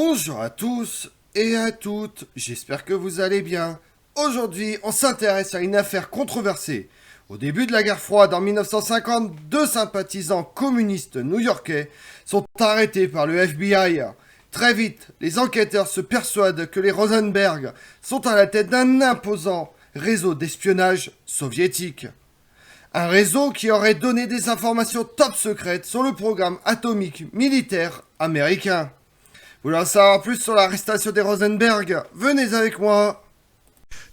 Bonjour à tous et à toutes, j'espère que vous allez bien. Aujourd'hui, on s'intéresse à une affaire controversée. Au début de la guerre froide en 1950, deux sympathisants communistes new-yorkais sont arrêtés par le FBI. Très vite, les enquêteurs se persuadent que les Rosenberg sont à la tête d'un imposant réseau d'espionnage soviétique. Un réseau qui aurait donné des informations top secrètes sur le programme atomique militaire américain. Vous voulez en savoir plus sur l'arrestation des Rosenberg? Venez avec moi.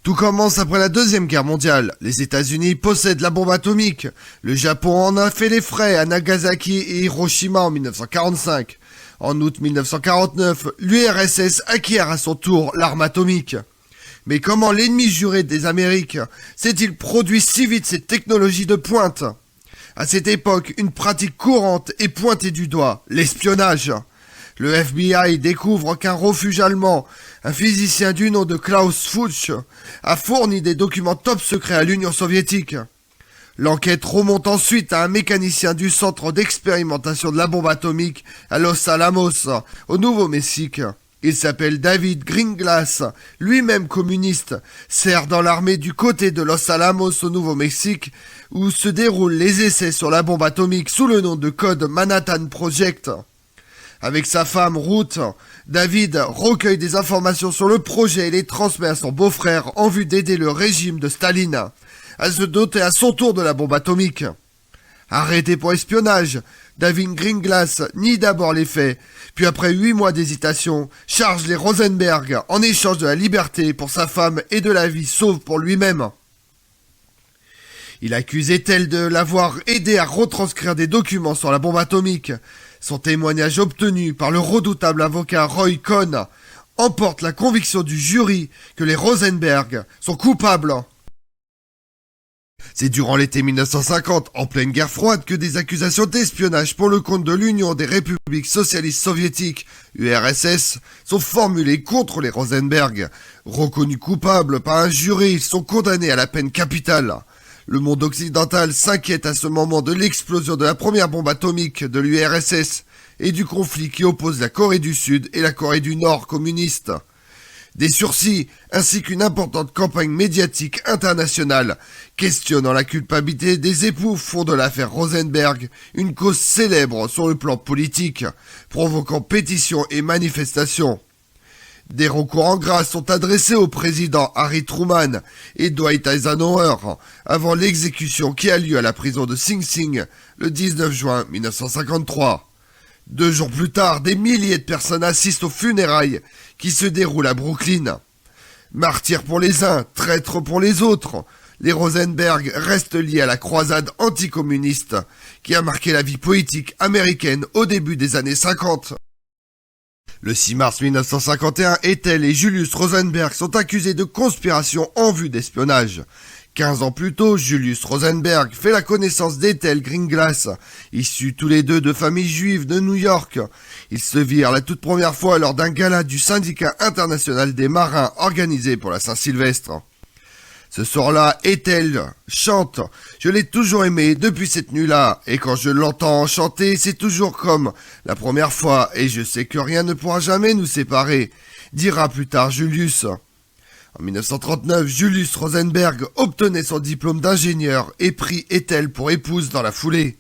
Tout commence après la Deuxième Guerre mondiale. Les États-Unis possèdent la bombe atomique. Le Japon en a fait les frais à Nagasaki et Hiroshima en 1945. En août 1949, l'URSS acquiert à son tour l'arme atomique. Mais comment l'ennemi juré des Amériques s'est-il produit si vite cette technologie de pointe? À cette époque, une pratique courante est pointée du doigt, l'espionnage. Le FBI découvre qu'un refuge allemand, un physicien du nom de Klaus Fuchs, a fourni des documents top secrets à l'Union soviétique. L'enquête remonte ensuite à un mécanicien du centre d'expérimentation de la bombe atomique à Los Alamos, au Nouveau-Mexique. Il s'appelle David Greenglass, lui-même communiste, sert dans l'armée du côté de Los Alamos au Nouveau-Mexique, où se déroulent les essais sur la bombe atomique sous le nom de code Manhattan Project. Avec sa femme Ruth, David recueille des informations sur le projet et les transmet à son beau-frère en vue d'aider le régime de Staline à se doter à son tour de la bombe atomique. Arrêté pour espionnage, David Greenglass nie d'abord les faits, puis après 8 mois d'hésitation, charge les Rosenberg en échange de la liberté pour sa femme et de la vie sauve pour lui-même. Il accuse Ethel de l'avoir aidé à retranscrire des documents sur la bombe atomique. Son témoignage obtenu par le redoutable avocat Roy Cohn emporte la conviction du jury que les Rosenberg sont coupables. C'est durant l'été 1950, en pleine guerre froide, que des accusations d'espionnage pour le compte de l'Union des républiques socialistes soviétiques, URSS, sont formulées contre les Rosenberg. Reconnus coupables par un jury, ils sont condamnés à la peine capitale. Le monde occidental s'inquiète à ce moment de l'explosion de la première bombe atomique de l'URSS et du conflit qui oppose la Corée du Sud et la Corée du Nord communiste. Des sursis ainsi qu'une importante campagne médiatique internationale questionnant la culpabilité des époux font de l'affaire Rosenberg une cause célèbre sur le plan politique, provoquant pétitions et manifestations. Des recours en grâce sont adressés au président Harry Truman et Dwight Eisenhower avant l'exécution qui a lieu à la prison de Sing Sing le 19 juin 1953. 2 jours plus tard, des milliers de personnes assistent aux funérailles qui se déroulent à Brooklyn. Martyrs pour les uns, traîtres pour les autres, les Rosenberg restent liés à la croisade anticommuniste qui a marqué la vie politique américaine au début des années 50. Le 6 mars 1951, Ethel et Julius Rosenberg sont accusés de conspiration en vue d'espionnage. 15 ans plus tôt, Julius Rosenberg fait la connaissance d'Ethel Greenglass, issus tous les deux de familles juives de New York. Ils se virent la toute première fois lors d'un gala du syndicat international des marins organisé pour la Saint-Sylvestre. Ce soir-là, Ethel chante « Je l'ai toujours aimé depuis cette nuit-là, et quand je l'entends chanter, c'est toujours comme la première fois, et je sais que rien ne pourra jamais nous séparer », dira plus tard Julius. En 1939, Julius Rosenberg obtenait son diplôme d'ingénieur et prit Ethel pour épouse dans la foulée.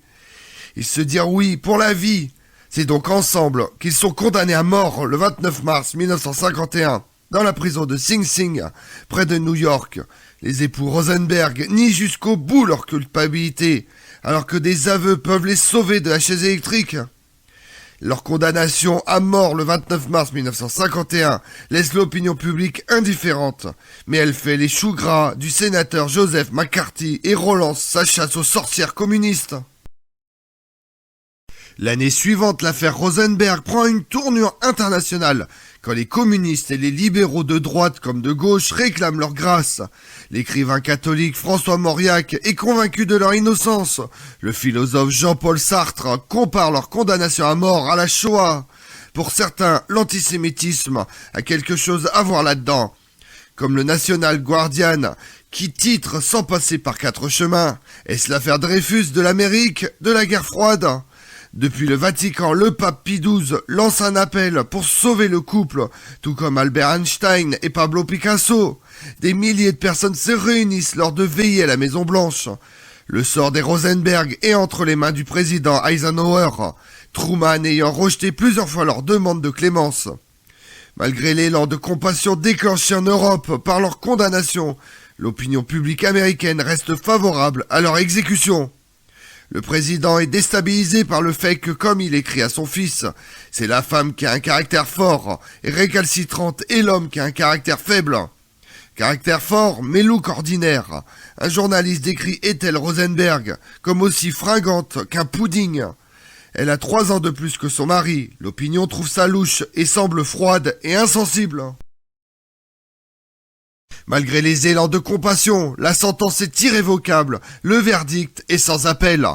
Ils se dirent oui pour la vie. C'est donc ensemble qu'ils sont condamnés à mort le 29 mars 1951 dans la prison de Sing Sing, près de New York. Les époux Rosenberg nient jusqu'au bout leur culpabilité, alors que des aveux peuvent les sauver de la chaise électrique. Leur condamnation à mort le 29 mars 1951 laisse l'opinion publique indifférente, mais elle fait les choux gras du sénateur Joseph McCarthy et relance sa chasse aux sorcières communistes. L'année suivante, l'affaire Rosenberg prend une tournure internationale, quand les communistes et les libéraux de droite comme de gauche réclament leur grâce. L'écrivain catholique François Mauriac est convaincu de leur innocence. Le philosophe Jean-Paul Sartre compare leur condamnation à mort à la Shoah. Pour certains, l'antisémitisme a quelque chose à voir là-dedans. Comme le National Guardian, qui titre sans passer par 4 chemins. Est-ce l'affaire Dreyfus de l'Amérique de la guerre froide ? Depuis le Vatican, le pape Pie XII lance un appel pour sauver le couple, tout comme Albert Einstein et Pablo Picasso. Des milliers de personnes se réunissent lors de veillées à la Maison Blanche. Le sort des Rosenberg est entre les mains du président Eisenhower, Truman ayant rejeté plusieurs fois leur demande de clémence. Malgré l'élan de compassion déclenché en Europe par leur condamnation, l'opinion publique américaine reste favorable à leur exécution. Le président est déstabilisé par le fait que, comme il écrit à son fils, c'est la femme qui a un caractère fort et récalcitrante et l'homme qui a un caractère faible. Caractère fort, mais look ordinaire. Un journaliste décrit Ethel Rosenberg comme aussi fringante qu'un pudding. Elle a 3 ans de plus que son mari. L'opinion trouve ça louche et semble froide et insensible. Malgré les élans de compassion, la sentence est irrévocable, le verdict est sans appel.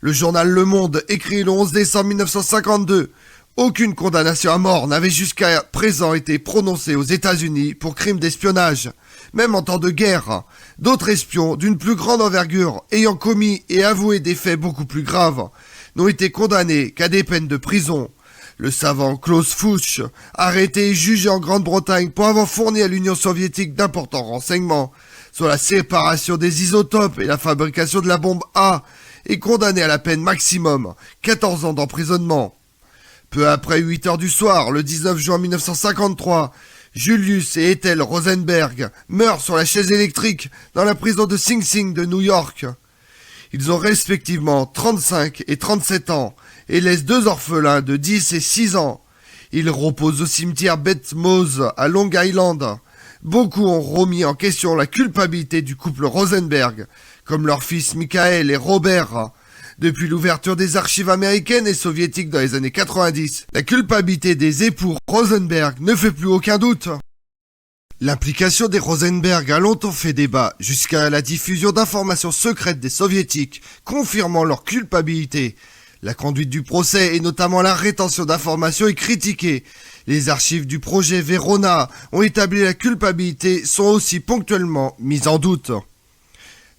Le journal Le Monde écrit le 11 décembre 1952. Aucune condamnation à mort n'avait jusqu'à présent été prononcée aux États-Unis pour crimes d'espionnage. Même en temps de guerre, d'autres espions d'une plus grande envergure, ayant commis et avoué des faits beaucoup plus graves, n'ont été condamnés qu'à des peines de prison. Le savant Klaus Fuchs, arrêté et jugé en Grande-Bretagne pour avoir fourni à l'Union soviétique d'importants renseignements sur la séparation des isotopes et la fabrication de la bombe A, est condamné à la peine maximum, 14 ans d'emprisonnement. Peu après 8 heures du soir, le 19 juin 1953, Julius et Ethel Rosenberg meurent sur la chaise électrique dans la prison de Sing Sing de New York. Ils ont respectivement 35 et 37 ans et laissent 2 orphelins de 10 et 6 ans. Ils reposent au cimetière Beth Mose à Long Island. Beaucoup ont remis en question la culpabilité du couple Rosenberg, comme leurs fils Michael et Robert. Depuis l'ouverture des archives américaines et soviétiques dans les années 90, la culpabilité des époux Rosenberg ne fait plus aucun doute. L'implication des Rosenberg a longtemps fait débat, jusqu'à la diffusion d'informations secrètes des soviétiques confirmant leur culpabilité. La conduite du procès et notamment la rétention d'informations est critiquée. Les archives du projet Verona ont établi la culpabilité sont aussi ponctuellement mises en doute.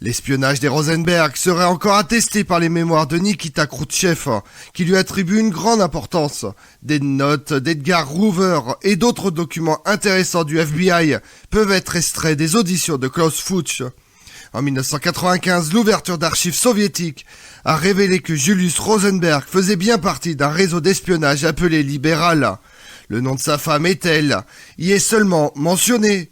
L'espionnage des Rosenberg serait encore attesté par les mémoires de Nikita Khrouchtchev, qui lui attribue une grande importance. Des notes d'Edgar Hoover et d'autres documents intéressants du FBI peuvent être extraits des auditions de Klaus Fuchs. En 1995, l'ouverture d'archives soviétiques a révélé que Julius Rosenberg faisait bien partie d'un réseau d'espionnage appelé Libéral. Le nom de sa femme Ethel y est seulement mentionné.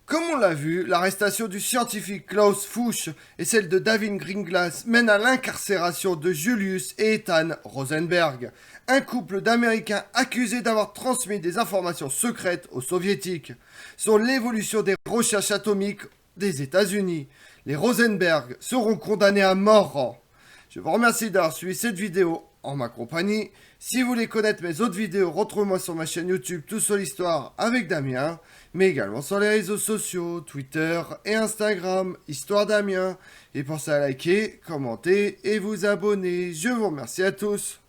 Comme on l'a vu, l'arrestation du scientifique Klaus Fuchs et celle de David Greenglass mènent à l'incarcération de Julius et Ethan Rosenberg, un couple d'Américains accusés d'avoir transmis des informations secrètes aux Soviétiques sur l'évolution des recherches atomiques des États-Unis. Les Rosenberg seront condamnés à mort. Je vous remercie d'avoir suivi cette vidéo en ma compagnie. Si vous voulez connaître mes autres vidéos, retrouvez-moi sur ma chaîne YouTube Tout sur l'Histoire avec Damien, mais également sur les réseaux sociaux, Twitter et Instagram, Histoire Damien. Et pensez à liker, commenter et vous abonner. Je vous remercie à tous.